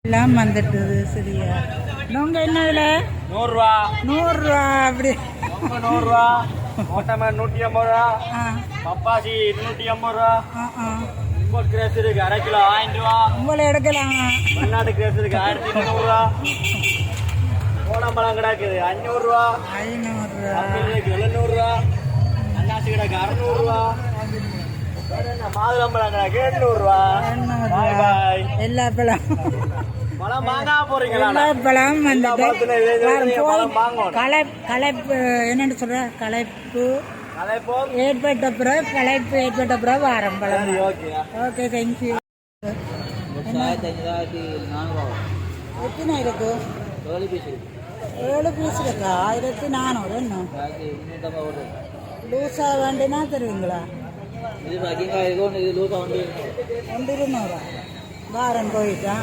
எல்லாம் வந்துட்டுது சரியா. நோங்க என்ன விலை? 100 ரூபா. 100 ரூபா. அப்படி 100 ரூபா. ஓட்டமேன் 150 ரூபா. பப்பாசி 250 ரூபா. இம்போர்ட் கிரேஸ் இருக்கு 1/2 கிலோ 1000 ரூபா. உங்களை எடுக்கலாம். வெளிநாட்டு கிரேஸ் இருக்கு 1200 ரூபா. ஓணம்பழம் கிடக்குது 500 ரூபா. 500 ரூபா. 700 ரூபா. அன்னாசி கிடக்கு 600 ரூபா. மாதுளம்பழம் கிடக்கு 800 ரூபா. பாய் பாய். எல்லா பழம் பழம் வாங்க போறீங்களா? எல்லா பழம் வந்துட்டு வாங்கணும். களைப்பு என்னன்னு சொல்ற, களைப்பு கலைப்போம் ஏற்பட்ட பிறகு களைப்பு ஏற்பட்ட பிறகு வாரம் பழம். Okay okay thank you. எத்தனை இருக்கு? 7 பீஸ் இருக்கா? 1400 என்ன லூஸா வேண்டினா தருவீங்களா? 200 வாரம் போயிட்டா